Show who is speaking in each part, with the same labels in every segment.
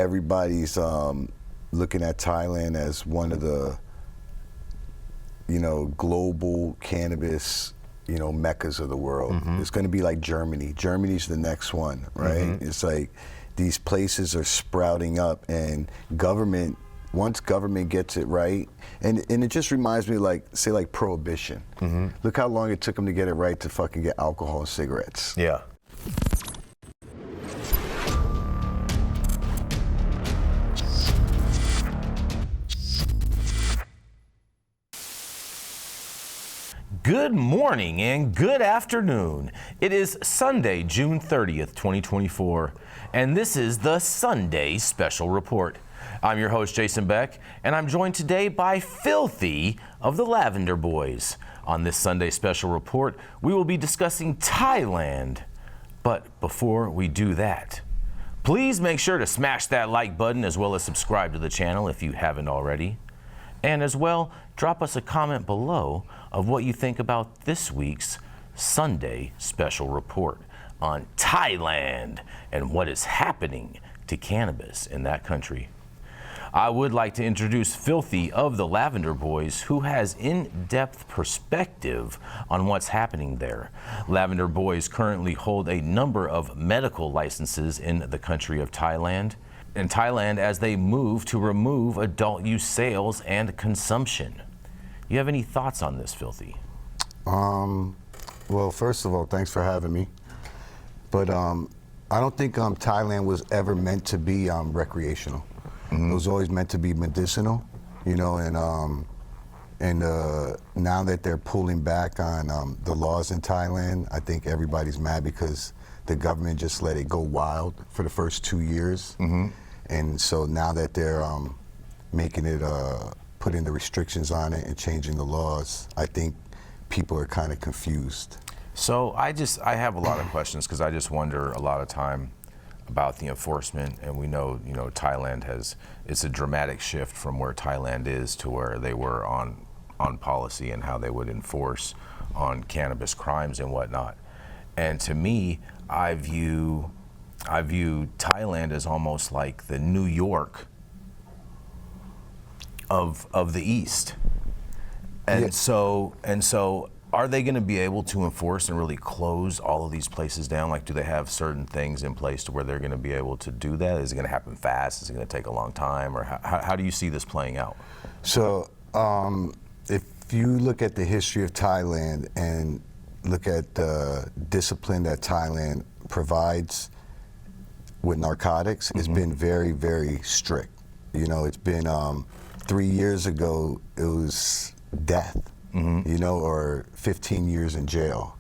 Speaker 1: everybody's looking at Thailand as one of the, global cannabis, meccas of the world. It's going to be like Germany. Germany's the next one, right? It's like these places are sprouting up, and once government gets it right, and it just reminds me like Prohibition. Look how long it took them to get it right to fucking get alcohol and cigarettes.
Speaker 2: Yeah. Good morning and good afternoon. It is Sunday, June 30th, 2024, and this is the Sunday Special Report. I'm your host, Jason Beck, and I'm joined today by Filthee of the Lvndr Boys. On this Sunday Special Report, we will be discussing Thailand. But before we do that, please make sure to smash that like button as well as subscribe to the channel if you haven't already. And as well, drop us a comment below of what you think about this week's Sunday Special Report on Thailand and what is happening to cannabis in that country. I would like to introduce Filthee of the Lvndr Boys, who has in-depth perspective on what's happening there. Lvndr Boys currently hold a number of medical licenses in the country of Thailand, as they move to remove adult use sales and consumption. You have any thoughts on this, Filthee?
Speaker 1: Well, first of all, thanks for having me. But I don't think Thailand was ever meant to be recreational. It was always meant to be medicinal, and now that they're pulling back on the laws in Thailand, I think everybody's mad because the government just let it go wild for the first 2 years. And so now that they're making it, putting the restrictions on it and changing the laws, I think people are kind of confused.
Speaker 2: So I have a lot of questions because I just wonder a lot of time about the enforcement, and we know, Thailand it's a dramatic shift from where Thailand is to where they were on policy and how they would enforce on cannabis crimes and whatnot. And to me, I view Thailand as almost like the New York of the East. And so are they going to be able to enforce and really close all of these places down? Like, do they have certain things in place to where they're going to be able to do that? Is it going to happen fast? Is it going to take a long time? Or how do you see this playing out?
Speaker 1: So if you look at the history of Thailand and look at the discipline that Thailand provides with narcotics, it's been very, very strict. It's been 3 years ago, it was death. Or 15 years in jail,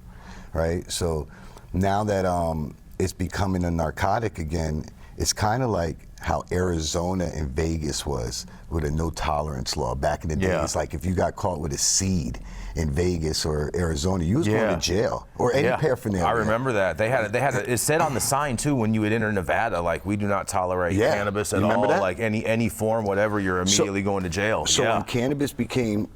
Speaker 1: right? So now that it's becoming a narcotic again, it's kind of like how Arizona and Vegas was with a no tolerance law. Back in the day, it's like if you got caught with a seed in Vegas or Arizona, you was going to jail or any paraphernalia.
Speaker 2: I remember that. They had it said on the sign too when you would enter Nevada, like, we do not tolerate cannabis at all. That? Like any form, whatever, you're immediately going to jail.
Speaker 1: So when cannabis became,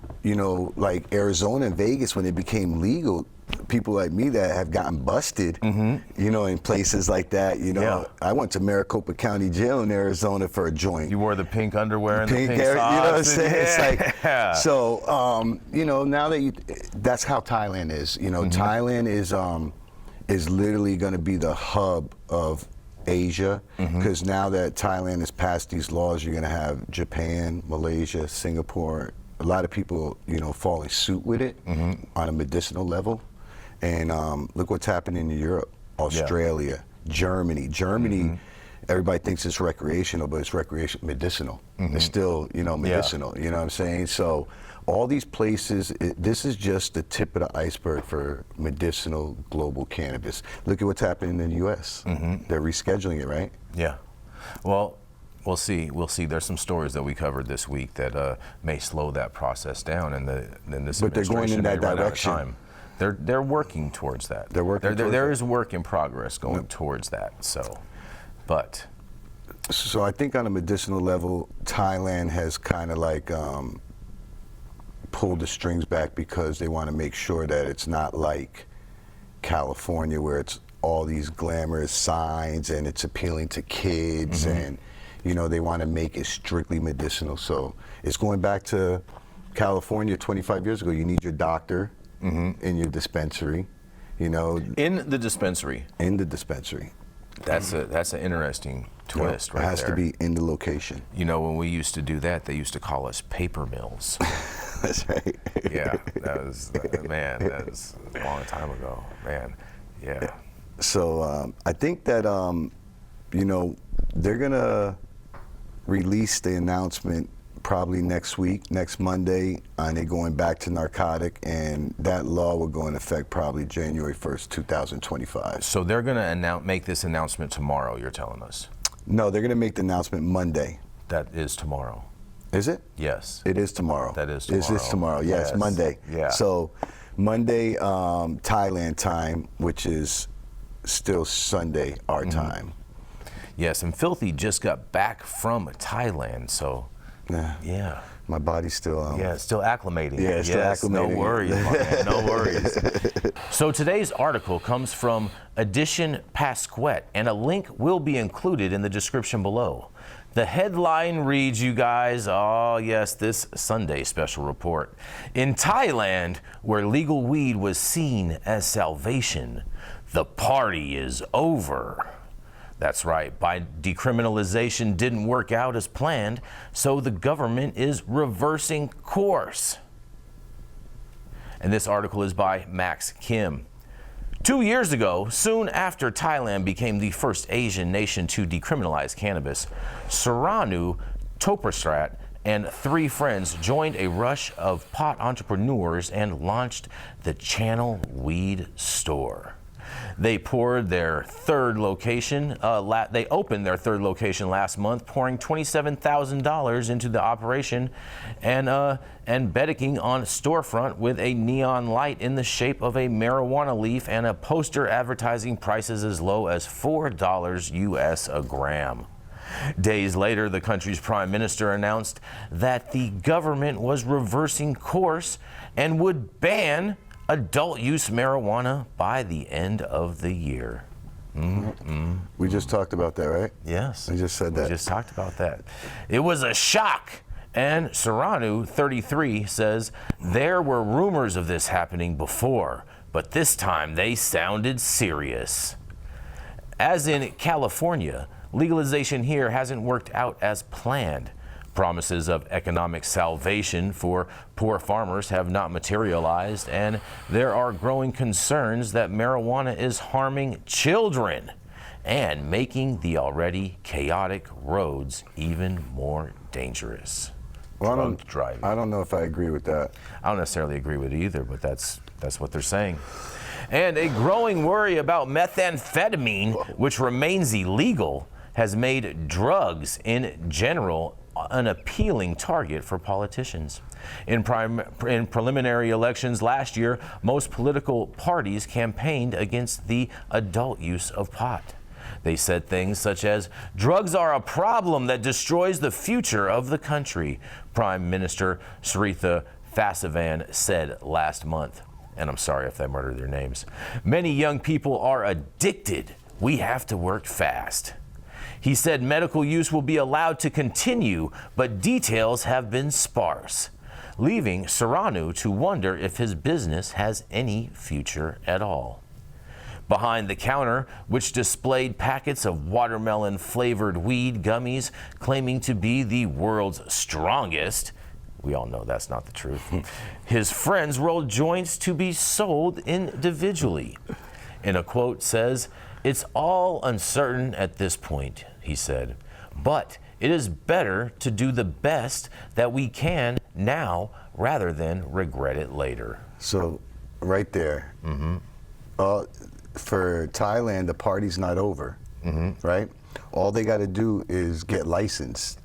Speaker 1: like Arizona and Vegas, when it became legal, people like me that have gotten busted, in places like that, I went to Maricopa County Jail in Arizona for a joint.
Speaker 2: You wore the pink underwear and the pink socks.
Speaker 1: You know what I'm saying? It's like, so, now that that's how Thailand is. Thailand is literally going to be the hub of Asia, because now that Thailand has passed these laws, you're going to have Japan, Malaysia, Singapore, a lot of people, following suit with it on a medicinal level. And look what's happening in Europe, Australia, Germany. Everybody thinks it's recreational, but it's medicinal. It's still, medicinal, you know what I'm saying? So all these places, this is just the tip of the iceberg for medicinal global cannabis. Look at what's happening in the U.S. They're rescheduling it, right?
Speaker 2: Yeah. Well, we'll see. There's some stories that we covered this week that may slow that process down, and then this.
Speaker 1: But they're going in that direction.
Speaker 2: They're working towards that. There is work in progress going towards that. So
Speaker 1: I think on a medicinal level, Thailand has kind of like pulled the strings back because they want to make sure that it's not like California where it's all these glamorous signs and it's appealing to kids and they want to make it strictly medicinal. So it's going back to California 25 years ago. You need your doctor in your dispensary,
Speaker 2: In the dispensary.
Speaker 1: In the dispensary.
Speaker 2: That's an interesting twist, right there.
Speaker 1: It has to be in the location.
Speaker 2: When we used to do that, they used to call us paper mills.
Speaker 1: That's right.
Speaker 2: Yeah, that was a long time ago, man. Yeah.
Speaker 1: So I think that they're gonna release the announcement probably next week, next Monday, and they're going back to narcotic, and that law will go in effect probably January 1st, 2025.
Speaker 2: So they're gonna make this announcement tomorrow, you're telling us?
Speaker 1: No, they're gonna make the announcement Monday.
Speaker 2: That is tomorrow.
Speaker 1: Is it?
Speaker 2: Yes.
Speaker 1: It is tomorrow.
Speaker 2: That is tomorrow.
Speaker 1: It is tomorrow, yes, Monday.
Speaker 2: Yeah.
Speaker 1: So Monday, Thailand time, which is still Sunday, our time.
Speaker 2: Yes, and Filthee just got back from Thailand, so yeah.
Speaker 1: My body's still
Speaker 2: still acclimating.
Speaker 1: Yeah, still acclimating.
Speaker 2: No worries, my man, no worries. So today's article comes from Edition Pasquette, and a link will be included in the description below. The headline reads, you guys, oh yes, this Sunday special report. In Thailand, where legal weed was seen as salvation, the party is over. That's right, decriminalization didn't work out as planned, so the government is reversing course. And this article is by Max Kim. 2 years ago, soon after Thailand became the first Asian nation to decriminalize cannabis, Saranu Toprastrat and 3 friends joined a rush of pot entrepreneurs and launched the Channel Weed Store. They opened their third location last month, pouring $27,000 into the operation and bedding on storefront with a neon light in the shape of a marijuana leaf and a poster advertising prices as low as $4 US a gram. Days later, the country's prime minister announced that the government was reversing course and would ban adult use marijuana by the end of the year.
Speaker 1: We just talked about that, right?
Speaker 2: Yes.
Speaker 1: We just said that.
Speaker 2: We just talked about that. It was a shock. And Saranu, 33, says there were rumors of this happening before, but this time they sounded serious. As in California, legalization here hasn't worked out as planned. Promises of economic salvation for poor farmers have not materialized, and there are growing concerns that marijuana is harming children and making the already chaotic roads even more dangerous.
Speaker 1: Well,
Speaker 2: driving.
Speaker 1: I don't know if I agree with that.
Speaker 2: I don't necessarily agree with it either, but that's what they're saying. And a growing worry about methamphetamine, which remains illegal, has made drugs in general an appealing target for politicians. In preliminary elections last year, most political parties campaigned against the adult use of pot. They said things such as, drugs are a problem that destroys the future of the country, Prime Minister Srettha Thavisin said last month. And I'm sorry if I murdered their names. Many young people are addicted. We have to work fast. He said medical use will be allowed to continue, but details have been sparse, leaving Saranu to wonder if his business has any future at all. Behind the counter, which displayed packets of watermelon-flavored weed gummies claiming to be the world's strongest, we all know that's not the truth, his friends rolled joints to be sold individually. In a quote says, "It's all uncertain at this point," he said, "but it is better to do the best that we can now rather than regret it later."
Speaker 1: So, right there, for Thailand, the party's not over, right? All they got to do is get licensed,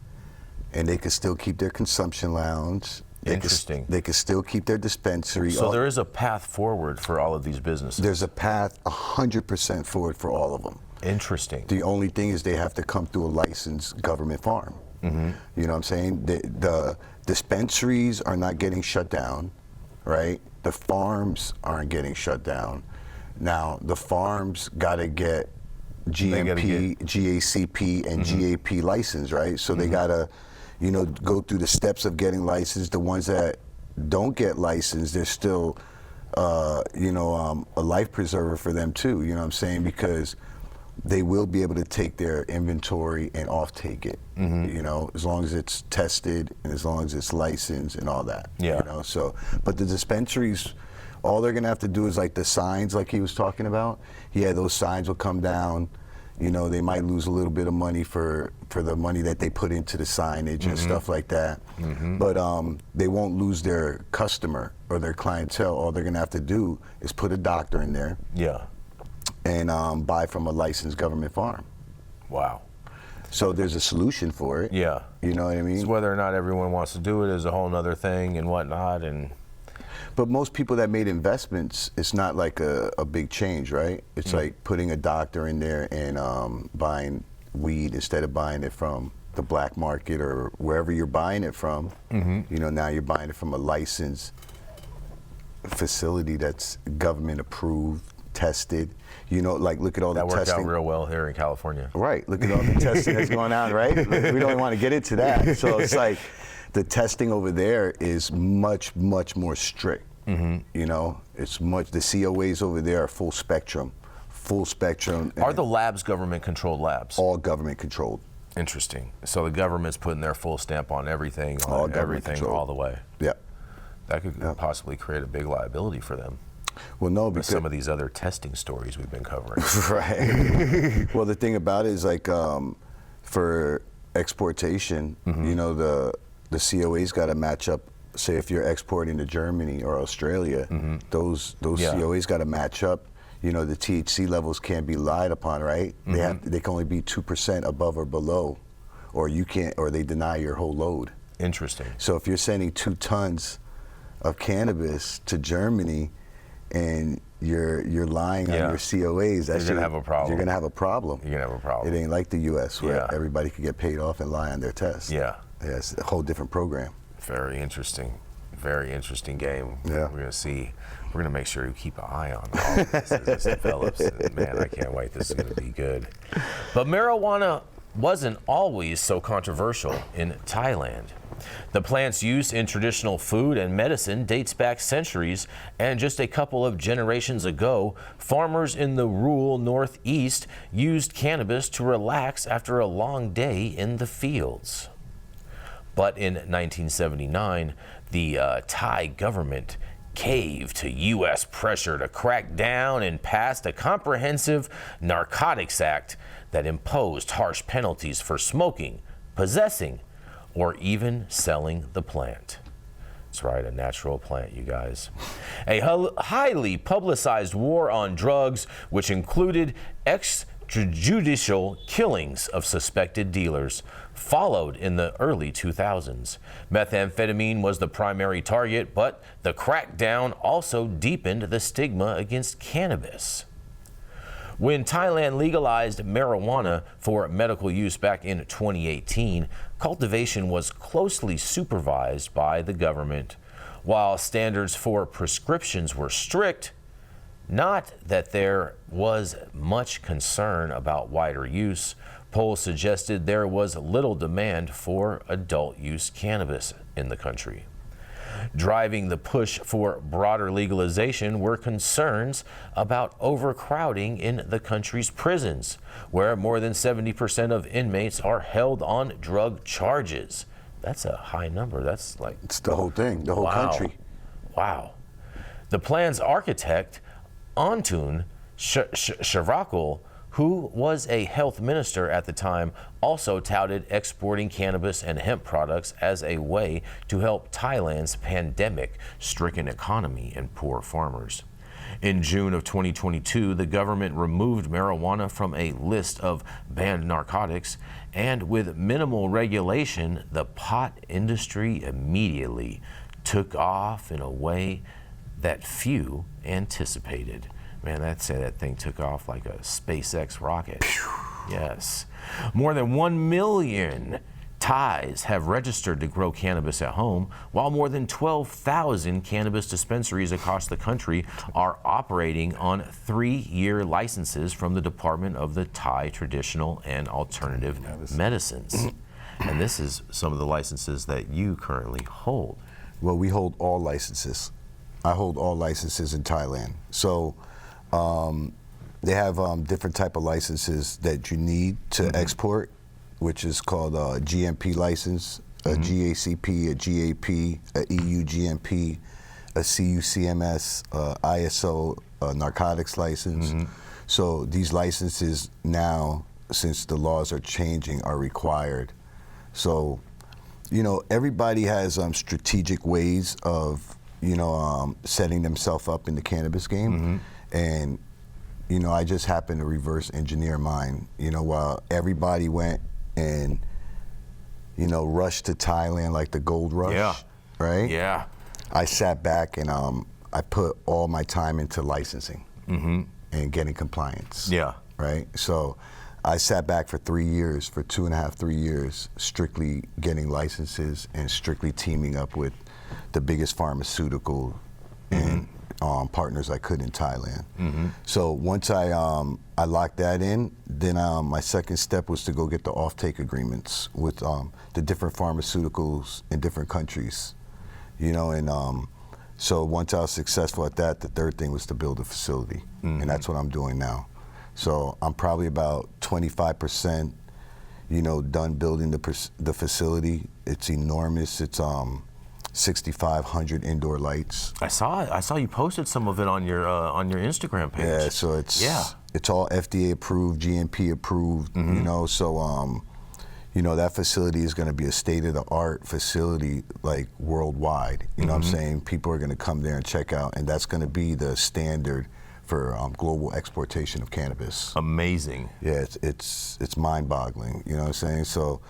Speaker 1: and they can still keep their consumption lounge.
Speaker 2: Interesting.
Speaker 1: They can still keep their dispensary.
Speaker 2: So there is a path forward for all of these businesses.
Speaker 1: There's a path 100% forward for all of them.
Speaker 2: Interesting.
Speaker 1: The only thing is they have to come through a licensed government farm. You know what I'm saying? The dispensaries are not getting shut down, right? The farms aren't getting shut down. Now, the farms got to get GMP, GACP, and GAP license, right? So they gotta, go through the steps of getting licensed. The ones that don't get licensed, there's still, a life preserver for them too. You know what I'm saying? Because they will be able to take their inventory and off-take it. As long as it's tested and as long as it's licensed and all that.
Speaker 2: Yeah.
Speaker 1: So, but the dispensaries, all they're gonna have to do is like the signs, like he was talking about. Yeah, those signs will come down. They might lose a little bit of money for the money that they put into the signage and stuff like that. But they won't lose their customer or their clientele. All they're gonna have to do is put a doctor in there.
Speaker 2: Yeah.
Speaker 1: And buy from a licensed government farm.
Speaker 2: Wow.
Speaker 1: So there's a solution for it.
Speaker 2: Yeah.
Speaker 1: You know what I mean?
Speaker 2: It's whether or not everyone wants to do it is a whole nother thing and whatnot.
Speaker 1: But most people that made investments, it's not like a big change, right? It's like putting a doctor in there and buying weed instead of buying it from the black market or wherever you're buying it from. Now you're buying it from a licensed facility that's government approved, tested. Look at all the testing.
Speaker 2: That worked out real well here in California.
Speaker 1: Right. Look at all the testing that's going on, right? We don't even want to get into that. So it's like the testing over there is much, much more strict. It's much. The COAs over there are full spectrum.
Speaker 2: Are the labs government-controlled labs?
Speaker 1: All government controlled.
Speaker 2: Interesting. So the government's putting their full stamp on everything,
Speaker 1: All
Speaker 2: everything
Speaker 1: controlled.
Speaker 2: all the way.
Speaker 1: Yeah.
Speaker 2: That could possibly create a big liability for them.
Speaker 1: Well, no,
Speaker 2: With
Speaker 1: because
Speaker 2: some of these other testing stories we've been covering.
Speaker 1: Right. Well, the thing about it is like for exportation, the COA's got to match up. Say if you're exporting to Germany or Australia, those COA's got to match up. The THC levels can't be lied upon, right? They can only be 2% above or below, or they deny your whole load.
Speaker 2: Interesting.
Speaker 1: So if you're sending 2 tons of cannabis to Germany, and you're lying on your COAs,
Speaker 2: you're gonna have a problem.
Speaker 1: You're gonna have a problem.
Speaker 2: You're gonna have a problem.
Speaker 1: It ain't like the U.S. where everybody could get paid off and lie on their tests.
Speaker 2: Yeah.
Speaker 1: It's a whole different program.
Speaker 2: Very interesting. Very interesting game.
Speaker 1: Yeah.
Speaker 2: We're gonna see. We're gonna make sure you keep an eye on all of this as this develops. And man, I can't wait. This is gonna be good. But marijuana wasn't always so controversial in Thailand. The plant's use in traditional food and medicine dates back centuries, and just a couple of generations ago, farmers in the rural Northeast used cannabis to relax after a long day in the fields. But in 1979, the Thai government caved to U.S. pressure to crack down and passed a comprehensive Narcotics Act that imposed harsh penalties for smoking, possessing, or even selling the plant. That's right, a natural plant, you guys. A highly publicized war on drugs, which included extrajudicial killings of suspected dealers, followed in the early 2000s. Methamphetamine was the primary target, but the crackdown also deepened the stigma against cannabis. When Thailand legalized marijuana for medical use back in 2018, cultivation was closely supervised by the government. While standards for prescriptions were strict, not that there was much concern about wider use. Polls suggested there was little demand for adult use cannabis in the country. Driving the push for broader legalization were concerns about overcrowding in the country's prisons, where more than 70% of inmates are held on drug charges. That's a high number. That's like...
Speaker 1: It's the whole thing, the whole country.
Speaker 2: Wow. The plan's architect, Antun Shirakul, who was a health minister at the time, also touted exporting cannabis and hemp products as a way to help Thailand's pandemic-stricken economy and poor farmers. In June of 2022, the government removed marijuana from a list of banned narcotics, and with minimal regulation, the pot industry immediately took off in a way that few anticipated. Man, that thing took off like a SpaceX rocket. Yes. More than 1 million Thais have registered to grow cannabis at home, while more than 12,000 cannabis dispensaries across the country are operating on 3-year licenses from the Department of the Thai Traditional and Alternative Medicines. And this is some of the licenses that you currently hold.
Speaker 1: Well, we hold all licenses. I hold all licenses in Thailand. So they have different type of licenses that you need to export, which is called a GMP license, a GACP, a GAP, a EU GMP, a CUCMS, ISO, narcotics license. So these licenses now, since the laws are changing, are required. So, you know, everybody has strategic ways of, you know, setting themselves up in the cannabis game. And, you know, I just happened to reverse engineer mine. You know, while everybody went and, you know, rushed to Thailand like the gold rush, right?
Speaker 2: Yeah.
Speaker 1: I sat back and I put all my time into licensing and getting compliance.
Speaker 2: Yeah.
Speaker 1: Right? So I sat back for 3 years, for 2.5, 3 years, strictly getting licenses and strictly teaming up with the biggest pharmaceutical and partners I could in Thailand. So once I locked that in, then my second step was to go get the offtake agreements with the different pharmaceuticals in different countries, you know, and so once I was successful at that, the third thing was to build a facility, and that's what I'm doing now. So I'm probably about 25%, you know, done building the facility. It's enormous. It's 6,500 indoor lights.
Speaker 2: I saw you posted some of it on your Instagram page.
Speaker 1: Yeah, so it's all FDA approved, GMP approved, you know, so you know, that facility is going to be a state-of-the-art facility, like worldwide. You know what I'm saying? People are going to come there and check out, and that's going to be the standard for global exportation of cannabis.
Speaker 2: Amazing.
Speaker 1: Yeah, it's mind-boggling. You know what I'm saying? So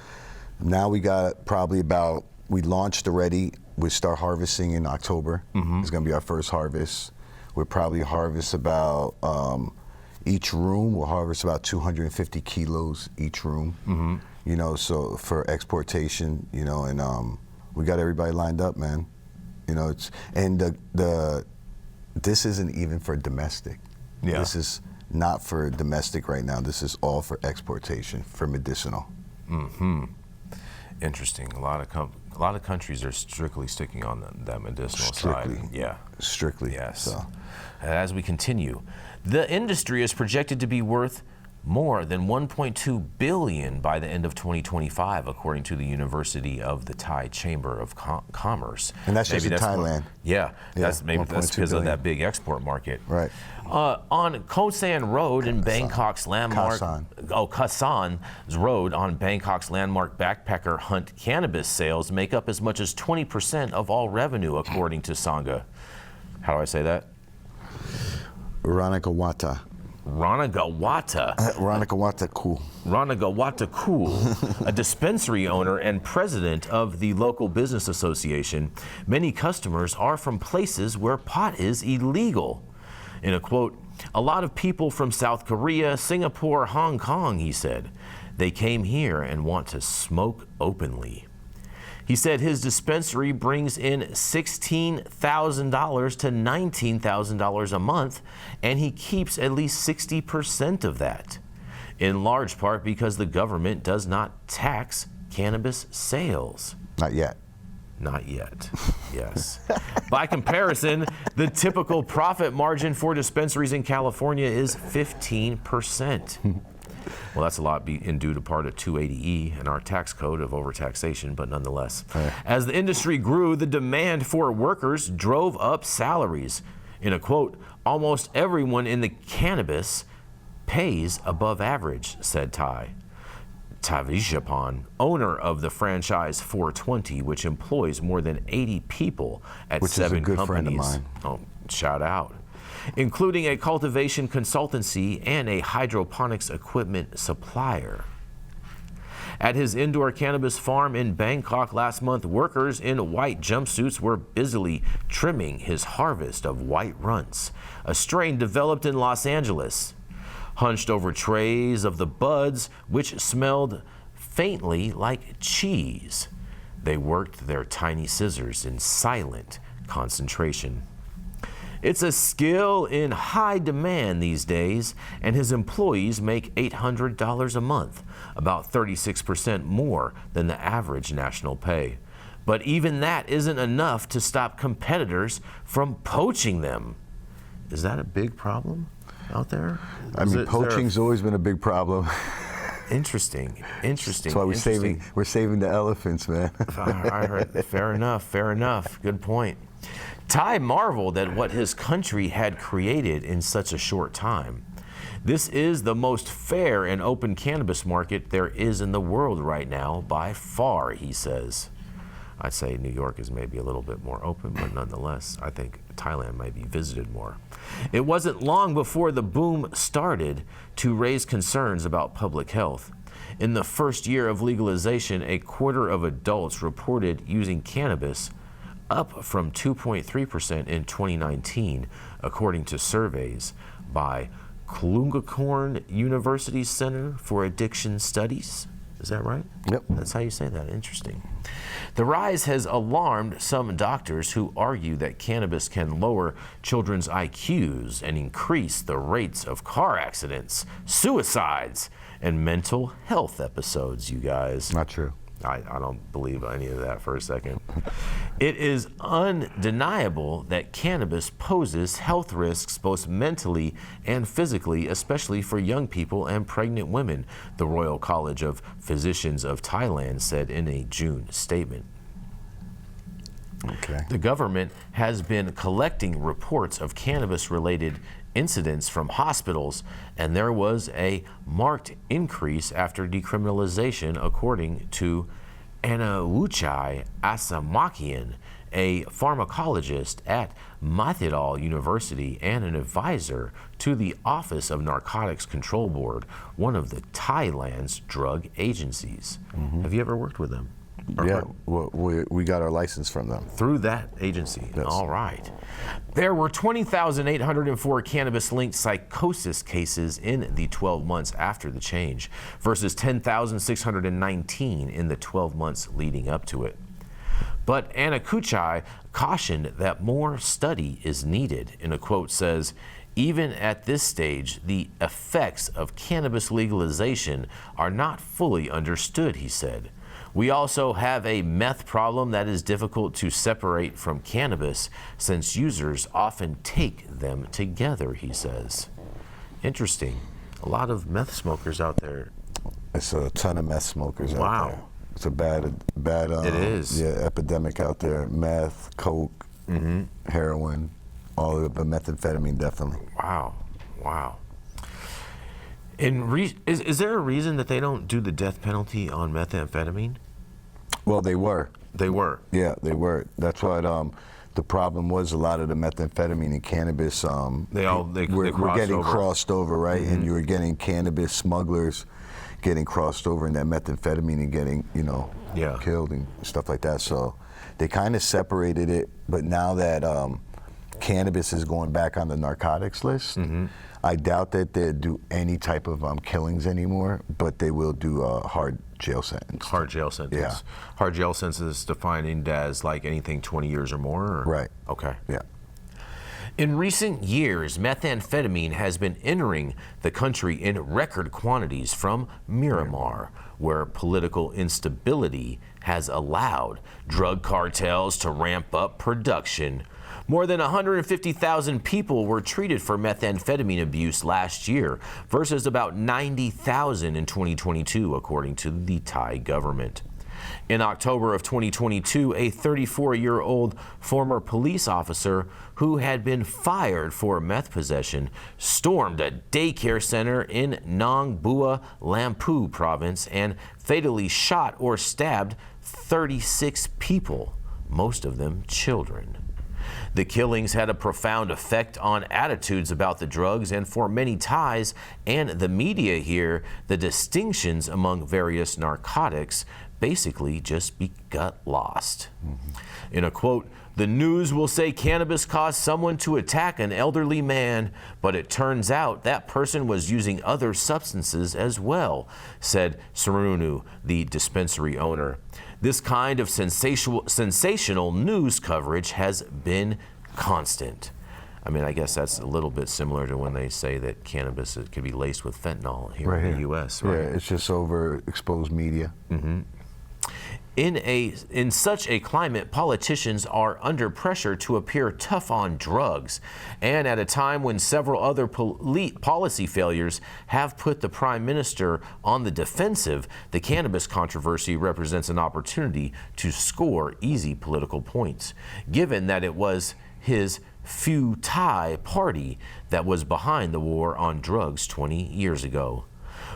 Speaker 1: now we got probably about, we launched already. We start harvesting in October. It's going to be our first harvest. We'll probably harvest about, each room, we'll harvest about 250 kilos each room. You know, so for exportation, you know, and we got everybody lined up, man. You know, it's, and this isn't even for domestic.
Speaker 2: Yeah.
Speaker 1: This is not for domestic right now. This is all for exportation, for medicinal.
Speaker 2: Interesting. A lot of countries are strictly sticking on that medicinal side. Yeah.
Speaker 1: Strictly.
Speaker 2: Yes.
Speaker 1: So.
Speaker 2: As we continue, the industry is projected to be worth more than $1.2 billion by the end of 2025, according to the University of the Thai Chamber of Commerce.
Speaker 1: And that's just in Thailand.
Speaker 2: That's because of that big export market.
Speaker 1: Right.
Speaker 2: On Khao San Road in Bangkok's landmark, Khao San's Road on Bangkok's landmark backpacker hunt, cannabis sales make up as much as 20% of all revenue, according to Sangha. How do I say that?
Speaker 1: Ranagawata.
Speaker 2: Ranagawata Kul, a dispensary owner and president of the local business association. Many customers are from places where pot is illegal. In a quote, "A lot of people from South Korea, Singapore, Hong Kong," he said. "They came here and want to smoke openly." He said his dispensary brings in $16,000 to $19,000 a month, and he keeps at least 60% of that, in large part because the government does not tax cannabis sales.
Speaker 1: Not yet.
Speaker 2: Not yet, yes. By comparison, the typical profit margin for dispensaries in California is 15%. Well, that's a lot in due to part of 280E and our tax code of overtaxation, but nonetheless. As the industry grew, the demand for workers drove up salaries. In a quote, "Almost everyone in the cannabis pays above average," said Tavijapan, owner of the franchise 420, which employs more than 80 people at 7 companies.
Speaker 1: Friend of mine.
Speaker 2: Oh, shout out. Including a cultivation consultancy and a hydroponics equipment supplier. At his indoor cannabis farm in Bangkok last month, workers in white jumpsuits were busily trimming his harvest of white runts, a strain developed in Los Angeles. Hunched over trays of the buds, which smelled faintly like cheese. They worked their tiny scissors in silent concentration. It's a skill in high demand these days, and his employees make $800 a month, about 36% more than the average national pay. But even that isn't enough to stop competitors from poaching them. Is that a big problem out there?
Speaker 1: I mean, poaching's always been a big problem.
Speaker 2: Interesting.
Speaker 1: That's why we're saving the elephants, man.
Speaker 2: I heard. Fair enough. Good point. Ty marveled at what his country had created in such a short time. This is the most fair and open cannabis market there is in the world right now, by far, he says. I'd say New York is maybe a little bit more open, but nonetheless, I think Thailand might be visited more. It wasn't long before the boom started to raise concerns about public health. In the first year of legalization, a quarter of adults reported using cannabis, up from 2.3% in 2019, according to surveys by Klungakorn University Center for Addiction Studies. Is that right?
Speaker 1: Yep.
Speaker 2: That's how you say that. Interesting. The rise has alarmed some doctors who argue that cannabis can lower children's IQs and increase the rates of car accidents, suicides, and mental health episodes, you guys.
Speaker 1: Not true.
Speaker 2: I don't believe any of that for a second. It is undeniable that cannabis poses health risks both mentally and physically, especially for young people and pregnant women, the Royal College of Physicians of Thailand said in a June statement.
Speaker 1: Okay.
Speaker 2: The government has been collecting reports of cannabis-related incidents from hospitals, and there was a marked increase after decriminalization, according to Anawuchai Asamakian, a pharmacologist at Mathidal University and an advisor to the Office of Narcotics Control Board, one of the Thailand's drug agencies. Mm-hmm. Have you ever worked with them?
Speaker 1: Yeah, we got our license from them.
Speaker 2: Through that agency. Yes. All right. There were 20,804 cannabis-linked psychosis cases in the 12 months after the change, versus 10,619 in the 12 months leading up to it. But Anna Kuchai cautioned that more study is needed. In a quote says, "Even at this stage, the effects of cannabis legalization are not fully understood," he said. "We also have a meth problem that is difficult to separate from cannabis since users often take them together," he says. Interesting. A lot of meth smokers out there.
Speaker 1: It's a ton of meth smokers out there. It's a bad
Speaker 2: it is.
Speaker 1: Yeah, epidemic out there. Meth, coke, heroin, all of it, but methamphetamine definitely.
Speaker 2: Wow. Is there a reason that they don't do the death penalty on methamphetamine?
Speaker 1: Well, they were.
Speaker 2: They were.
Speaker 1: Yeah, they were. That's why the problem was a lot of the methamphetamine and cannabis. We're getting crossed over, right? Mm-hmm. And you were getting cannabis smugglers getting crossed over in that methamphetamine and getting, killed and stuff like that. So they kind of separated it. But now that cannabis is going back on the narcotics list, I doubt that they'll do any type of killings anymore, but they will do a hard jail sentence.
Speaker 2: Hard jail sentence.
Speaker 1: Yeah.
Speaker 2: Hard jail sentence is defined as like anything 20 years or more? Or?
Speaker 1: Right.
Speaker 2: Okay.
Speaker 1: Yeah.
Speaker 2: In recent years, methamphetamine has been entering the country in record quantities from Myanmar, where political instability has allowed drug cartels to ramp up production. More than 150,000 people were treated for methamphetamine abuse last year, versus about 90,000 in 2022, according to the Thai government. In October of 2022, a 34-year-old former police officer who had been fired for meth possession stormed a daycare center in Nong Bua, Lampu province and fatally shot or stabbed 36 people, most of them children. The killings had a profound effect on attitudes about the drugs, and for many Thais and the media here, the distinctions among various narcotics basically just got lost. In a quote, "The news will say cannabis caused someone to attack an elderly man, but it turns out that person was using other substances as well," said Sarunu, the dispensary owner. This kind of sensational news coverage has been constant. I mean, I guess that's a little bit similar to when they say that cannabis could be laced with fentanyl here in the U.S. Right?
Speaker 1: Yeah, it's just overexposed media.
Speaker 2: In such a climate, politicians are under pressure to appear tough on drugs, and at a time when several other policy failures have put the Prime Minister on the defensive, the cannabis controversy represents an opportunity to score easy political points, given that it was his Filthee party that was behind the war on drugs 20 years ago.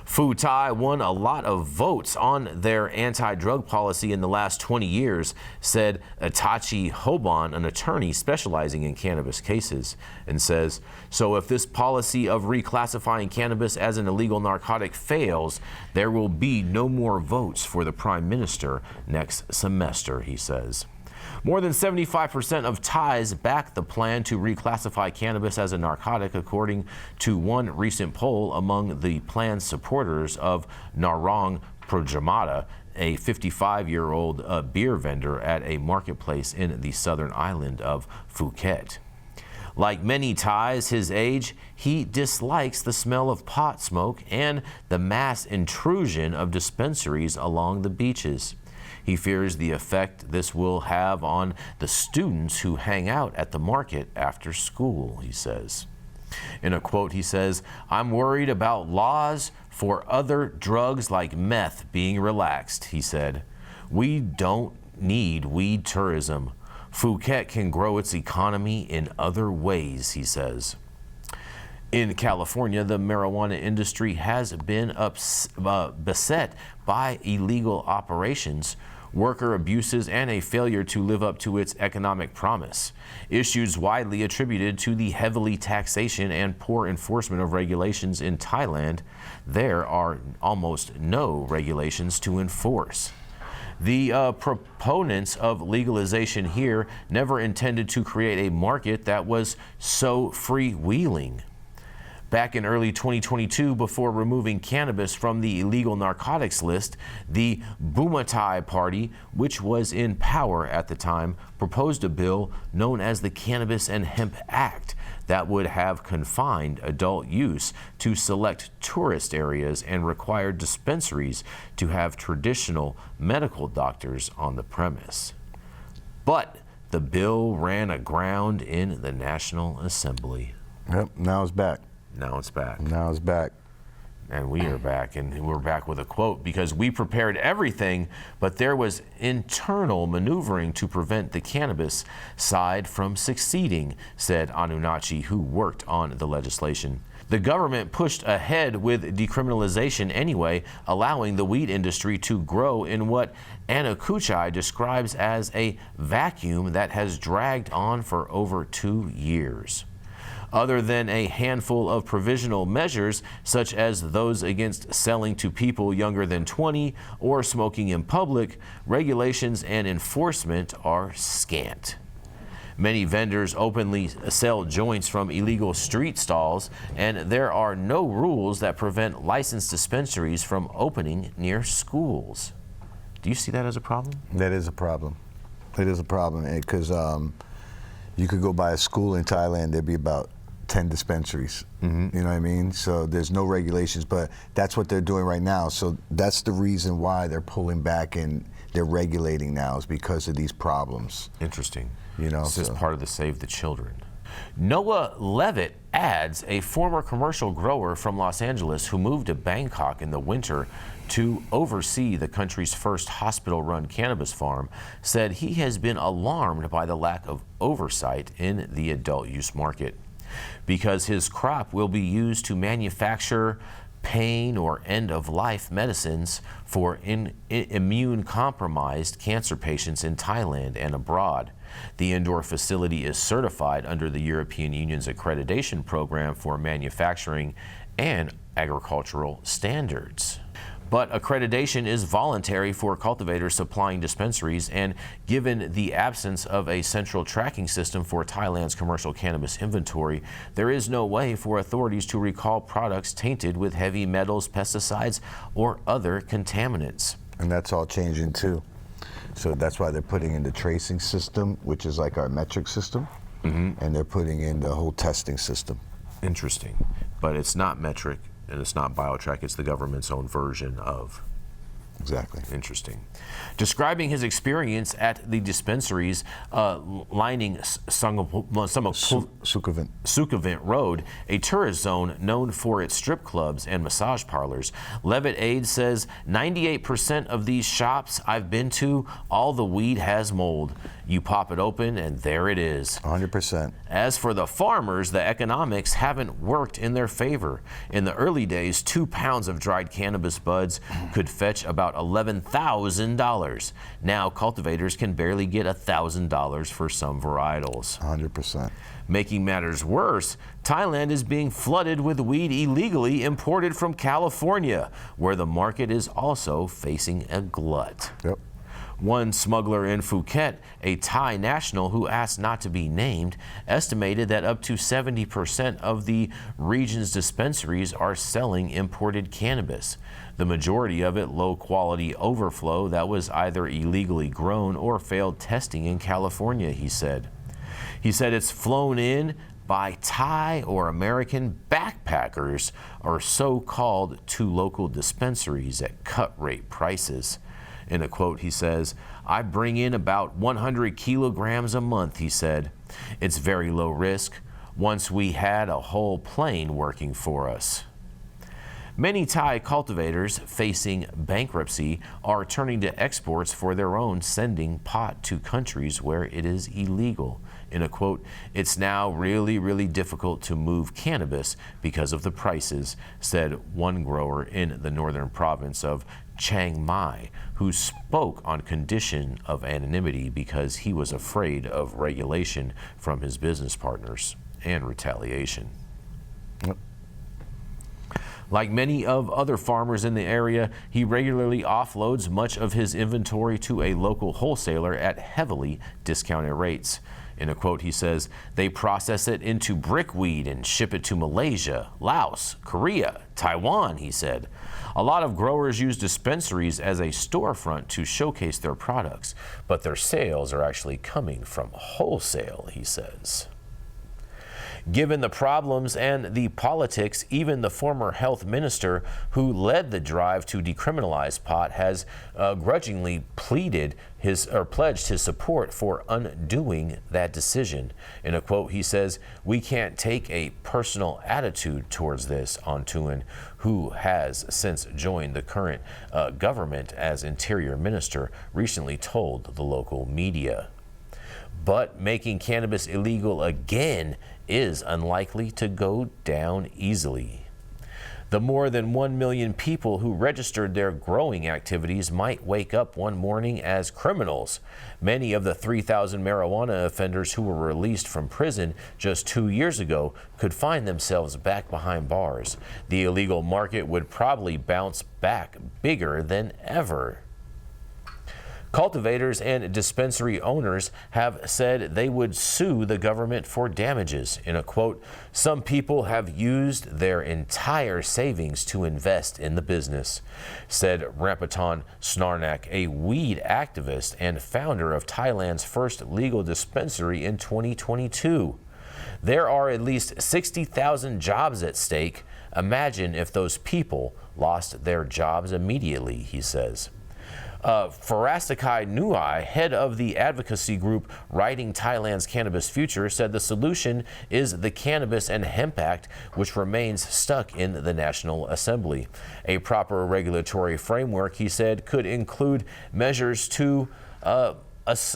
Speaker 2: Filthee won a lot of votes on their anti-drug policy in the last 20 years, said Itachi Hoban, an attorney specializing in cannabis cases, and says, "So if this policy of reclassifying cannabis as an illegal narcotic fails, there will be no more votes for the Prime Minister next semester," he says. More than 75% of Thais back the plan to reclassify cannabis as a narcotic, according to one recent poll among the plan's supporters of Narong Projamata, a 55-year-old beer vendor at a marketplace in the southern island of Phuket. Like many Thais his age, he dislikes the smell of pot smoke and the mass intrusion of dispensaries along the beaches. He fears the effect this will have on the students who hang out at the market after school, he says. In a quote, he says, "I'm worried about laws for other drugs like meth being relaxed," he said. "We don't need weed tourism. Phuket can grow its economy in other ways," he says. In California, the marijuana industry has been beset by illegal operations, worker abuses, and a failure to live up to its economic promise. Issues widely attributed to the heavily taxation and poor enforcement of regulations in Thailand. There are almost no regulations to enforce. The proponents of legalization here never intended to create a market that was so freewheeling. Back in early 2022, before removing cannabis from the illegal narcotics list, the Bhumthai Party, which was in power at the time, proposed a bill known as the Cannabis and Hemp Act that would have confined adult use to select tourist areas and required dispensaries to have traditional medical doctors on the premise. But the bill ran aground in the National Assembly.
Speaker 1: Yep, now it's back.
Speaker 2: Now it's back.
Speaker 1: Now it's back.
Speaker 2: And we are back, and we're back with a quote, because we prepared everything, but there was internal maneuvering to prevent the cannabis side from succeeding, said Anunachi, who worked on the legislation. The government pushed ahead with decriminalization anyway, allowing the weed industry to grow in what Anukuchai describes as a vacuum that has dragged on for over 2 years. Other than a handful of provisional measures, such as those against selling to people younger than 20 or smoking in public, regulations and enforcement are scant. Many vendors openly sell joints from illegal street stalls, and there are no rules that prevent licensed dispensaries from opening near schools. Do you see that as a problem?
Speaker 1: That is a problem. It is a problem, because you could go by a school in Thailand, there'd be about 10 dispensaries. You know what I mean? So there's no regulations, but that's what they're doing right now. So that's the reason why they're pulling back and they're regulating now, is because of these problems.
Speaker 2: Interesting.
Speaker 1: You know,
Speaker 2: this is part of the Save the Children. Noah Levitt adds, a former commercial grower from Los Angeles who moved to Bangkok in the winter to oversee the country's first hospital-run cannabis farm, said he has been alarmed by the lack of oversight in the adult use market, because his crop will be used to manufacture pain or end-of-life medicines for immune-compromised cancer patients in Thailand and abroad. The indoor facility is certified under the European Union's accreditation program for manufacturing and agricultural standards. But accreditation is voluntary for cultivators supplying dispensaries, and given the absence of a central tracking system for Thailand's commercial cannabis inventory, there is no way for authorities to recall products tainted with heavy metals, pesticides, or other contaminants.
Speaker 1: And that's all changing too. So that's why they're putting in the tracing system, which is like our metric system, and they're putting in the whole testing system.
Speaker 2: Interesting. But it's not metric. And it's not BioTrack, it's the government's own version of.
Speaker 1: Exactly.
Speaker 2: Interesting. Describing his experience at the dispensaries lining Sukhumvit Road, a tourist zone known for its strip clubs and massage parlors, Levitt Aid says 98% of these shops I've been to, all the weed has mold. You pop it open and there it is.
Speaker 1: 100%.
Speaker 2: As for the farmers, the economics haven't worked in their favor. In the early days, 2 pounds of dried cannabis buds could fetch about $11,000. Now cultivators can barely get $1,000 for some varietals.
Speaker 1: 100%.
Speaker 2: Making matters worse, Thailand is being flooded with weed illegally imported from California, where the market is also facing a glut.
Speaker 1: Yep.
Speaker 2: One smuggler in Phuket, a Thai national who asked not to be named, estimated that up to 70% of the region's dispensaries are selling imported cannabis. The majority of it low-quality overflow that was either illegally grown or failed testing in California, he said. He said it's flown in by Thai or American backpackers or so-called to local dispensaries at cut-rate prices. In a quote, he says, "I bring in about 100 kilograms a month," he said. "It's very low risk. Once we had a whole plane working for us." Many Thai cultivators facing bankruptcy are turning to exports for their own, sending pot to countries where it is illegal. In a quote, "It's now really difficult to move cannabis because of the prices," said one grower in the northern province of Chiang Mai, who spoke on condition of anonymity because he was afraid of regulation from his business partners and retaliation.
Speaker 1: Yep.
Speaker 2: Like many of other farmers in the area, he regularly offloads much of his inventory to a local wholesaler at heavily discounted rates. In a quote, he says, "They process it into brickweed and ship it to Malaysia, Laos, Korea, Taiwan," he said. A lot of growers use dispensaries as a storefront to showcase their products, but their sales are actually coming from wholesale, he says. Given the problems and the politics, even the former health minister who led the drive to decriminalize pot has grudgingly pledged his support for undoing that decision. In a quote, he says, "We can't take a personal attitude towards this," Ontuin, who has since joined the current government as interior minister, recently told the local media. But making cannabis illegal again is unlikely to go down easily. The more than 1 million people who registered their growing activities might wake up one morning as criminals. Many of the 3,000 marijuana offenders who were released from prison just 2 years ago could find themselves back behind bars. The illegal market would probably bounce back bigger than ever. Cultivators and dispensary owners have said they would sue the government for damages. In a quote, "Some people have used their entire savings to invest in the business," said Rampatan Snarnak, a weed activist and founder of Thailand's first legal dispensary in 2022. "There are at least 60,000 jobs at stake. Imagine if those people lost their jobs immediately," he says. Farastakai Nuai, head of the advocacy group Writing Thailand's Cannabis Future, said the solution is the Cannabis and Hemp Act, which remains stuck in the National Assembly. A proper regulatory framework, he said, could include measures to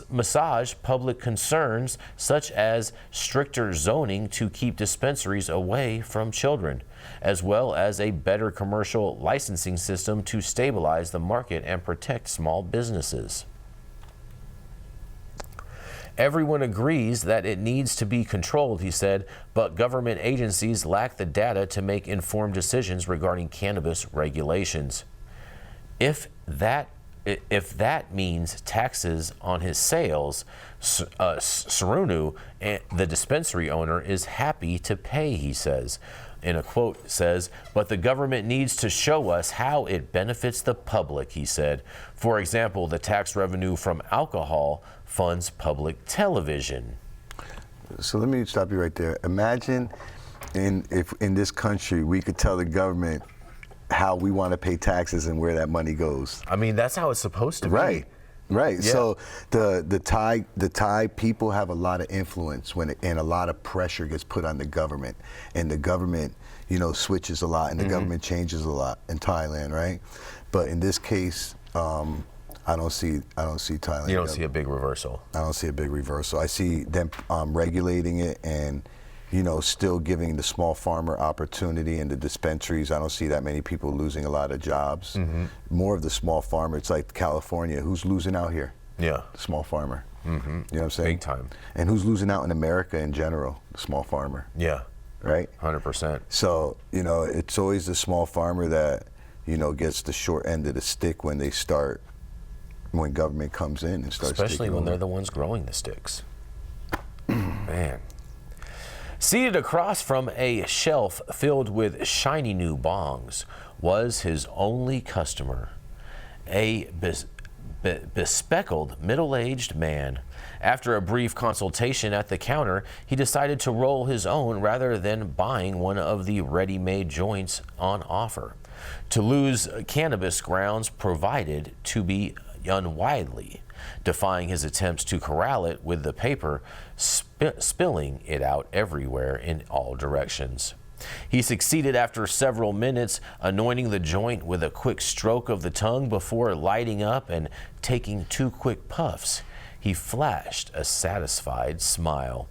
Speaker 2: massage public concerns, such as stricter zoning to keep dispensaries away from children, as well as a better commercial licensing system to stabilize the market and protect small businesses. "Everyone agrees that it needs to be controlled," he said, "but government agencies lack the data to make informed decisions regarding cannabis regulations." If that means taxes on his sales, Sarunu, the dispensary owner, is happy to pay, he says. In a quote, says, "But the government needs to show us how it benefits the public," he said. For example, the tax revenue from alcohol funds public television.
Speaker 1: So let me stop you right there. Imagine if in this country we could tell the government how we want to pay taxes and where that money goes.
Speaker 2: I mean, that's how it's supposed to be.
Speaker 1: Right.
Speaker 2: Yeah.
Speaker 1: So the Thai people have a lot of influence and a lot of pressure gets put on the government, and the government, switches a lot, and the government changes a lot in Thailand, right? But in this case, I don't see Thailand.
Speaker 2: You don't see a big reversal.
Speaker 1: I don't see a big reversal. I see them regulating it and still giving the small farmer opportunity in the dispensaries. I don't see that many people losing a lot of jobs. More of the small farmer. It's like California. Who's losing out here?
Speaker 2: Yeah.
Speaker 1: The small farmer. You know what I'm saying?
Speaker 2: Big time.
Speaker 1: And who's losing out in America in general? The small farmer.
Speaker 2: Yeah.
Speaker 1: Right?
Speaker 2: 100%.
Speaker 1: So, it's always the small farmer that, gets the short end of the stick when government comes in and starts
Speaker 2: Especially when
Speaker 1: over.
Speaker 2: they're the ones growing the sticks. Man. Seated across from a shelf filled with shiny new bongs was his only customer, a bespectacled middle-aged man. After a brief consultation at the counter, he decided to roll his own rather than buying one of the ready-made joints on offer. Toulouse cannabis grounds provided to be unwidely, defying his attempts to corral it with the paper, spilling it out everywhere in all directions. He succeeded after several minutes, anointing the joint with a quick stroke of the tongue before lighting up and taking 2 quick puffs. He flashed a satisfied smile.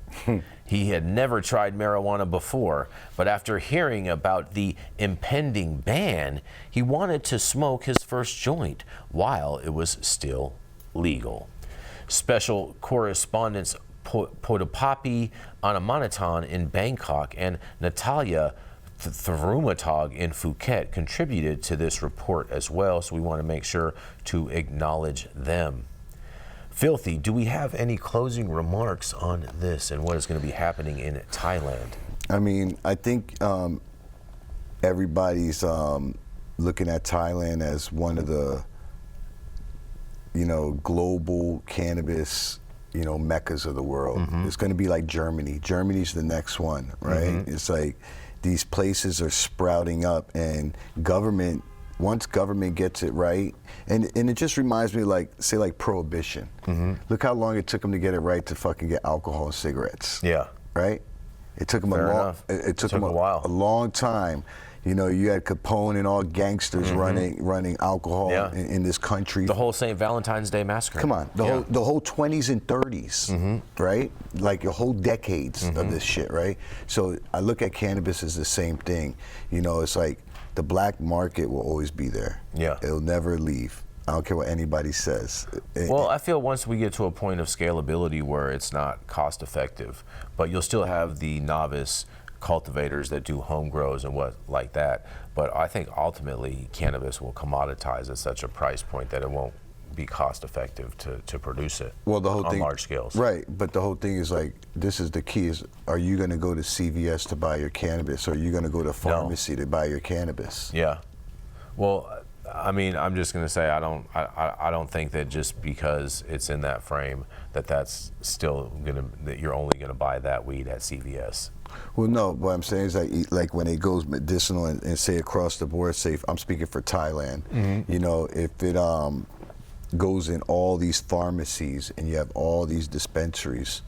Speaker 2: He had never tried marijuana before, but after hearing about the impending ban, he wanted to smoke his first joint while it was still legal. Special correspondents Podapapi Anamanaton in Bangkok and Natalia Tharumatog in Phuket contributed to this report as well, so we want to make sure to acknowledge them. Filthee, do we have any closing remarks on this and what is going to be happening in Thailand?
Speaker 1: I mean, I think everybody's looking at Thailand as one of the, global cannabis, meccas of the world. It's going to be like Germany. Germany's the next one, right? It's like these places are sprouting up, and once government gets it right, and it just reminds me like Prohibition. Look how long it took them to get it right to fucking get alcohol and cigarettes.
Speaker 2: Yeah.
Speaker 1: Right? It took them it took them
Speaker 2: a while.
Speaker 1: A long time. You had Capone and all gangsters running alcohol in this country.
Speaker 2: The whole St. Valentine's Day massacre.
Speaker 1: Come on, the whole 20s and 30s, right? Like your whole decades of this shit, right? So I look at cannabis as the same thing. It's like the black market will always be there.
Speaker 2: Yeah.
Speaker 1: It'll never leave. I don't care what anybody says.
Speaker 2: Well, I feel once we get to a point of scalability where it's not cost effective, but you'll still have the novice cultivators that do home grows and what like that. But I think ultimately cannabis will commoditize at such a price point that it won't be cost effective to produce it on large scales.
Speaker 1: Right, but the whole thing is like, this is the key is, are you going to go to CVS to buy your cannabis, or are you going to go to pharmacy to buy your cannabis?
Speaker 2: Yeah. Well, I mean, I'm just going to say I don't think that just because it's in that frame that's still that you're only going to buy that weed at CVS.
Speaker 1: Well, no, what I'm saying is like when it goes medicinal and say across the board, say I'm speaking for Thailand, if it goes in all these pharmacies and you have all these dispensaries,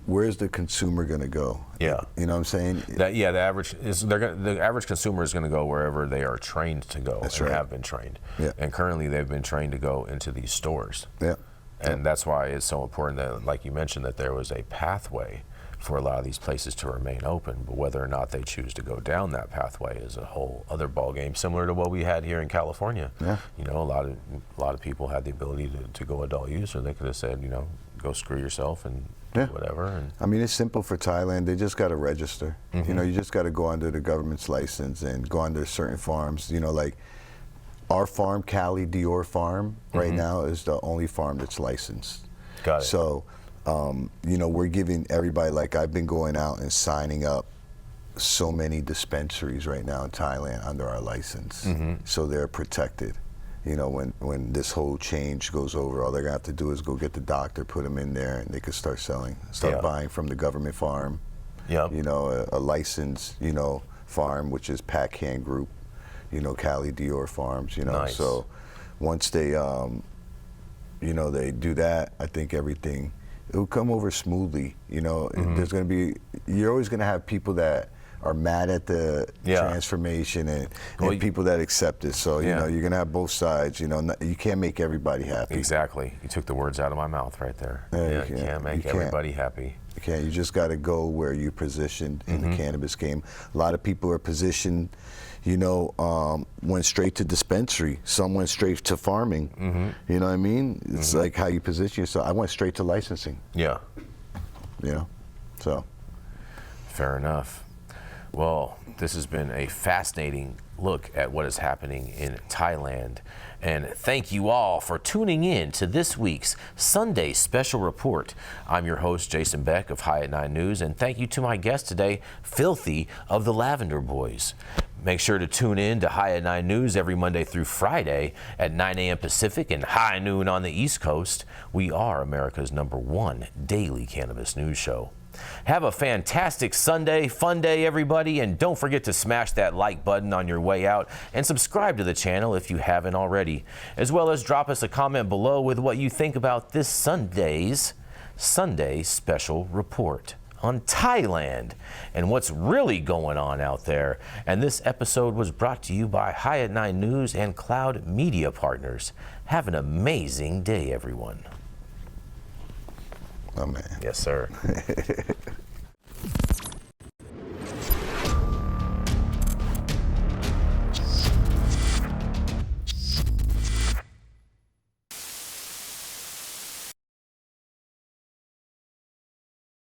Speaker 1: where's the consumer going to go?
Speaker 2: Yeah.
Speaker 1: You know what I'm saying?
Speaker 2: The average consumer is going to go wherever they are trained to go.
Speaker 1: That's
Speaker 2: and
Speaker 1: right.
Speaker 2: have been trained.
Speaker 1: Yeah.
Speaker 2: And currently they've been trained to go into these stores.
Speaker 1: Yeah.
Speaker 2: And that's why it's so important that, like you mentioned, that there was a pathway for a lot of these places to remain open, but whether or not they choose to go down that pathway is a whole other ballgame, similar to what we had here in California.
Speaker 1: Yeah.
Speaker 2: A lot of people had the ability to go adult use, or they could have said, go screw yourself and do whatever. And
Speaker 1: I mean, it's simple for Thailand. They just got to register. You just got to go under the government's license and go under certain farms. Like our farm, Lvndr farm, right now is the only farm that's licensed.
Speaker 2: Got it.
Speaker 1: So, you know, we're giving everybody, like I've been going out and signing up so many dispensaries right now in Thailand under our license, so they're protected. You know, when this whole change goes over, all they're gonna have to do is go get the doctor, put them in there, and they can start selling, buying from the government farm.
Speaker 2: Yep.
Speaker 1: You know, a licensed, you know, farm, which is Packhand Group, you know, Lvndr farms, you know.
Speaker 2: Nice.
Speaker 1: So once they, you know, they do that, I think everything, it will come over smoothly. You know, there's going to be, you're always going to have people that are mad at the transformation and people that accept it. So, you know, you're going to have both sides. You know, you can't make everybody happy.
Speaker 2: Exactly. You took the words out of my mouth right there. Yeah, you can't make everybody happy.
Speaker 1: You can't. You just got to go where you're positioned in the cannabis game. A lot of people are positioned, you know, went straight to dispensary. Some went straight to farming. You know what I mean? It's like how you position yourself. I went straight to licensing.
Speaker 2: Yeah.
Speaker 1: You know, so.
Speaker 2: Fair enough. Well, this has been a fascinating look at what is happening in Thailand. And thank you all for tuning in to this week's Sunday Special Report. I'm your host, Jason Beck of High at 9 News, and thank you to my guest today, Filthee of the Lvndr Boys. Make sure to tune in to High at 9 News every Monday through Friday at 9 a.m. Pacific and high noon on the East Coast. We are America's #1 daily cannabis news show. Have a fantastic Sunday, fun day, everybody, and don't forget to smash that like button on your way out and subscribe to the channel if you haven't already, as well as drop us a comment below with what you think about this Sunday's Sunday Special Report on Thailand and what's really going on out there. And this episode was brought to you by High at 9 News and Cloud Media Partners. Have an amazing day, everyone.
Speaker 1: Oh, man.
Speaker 2: Yes, sir.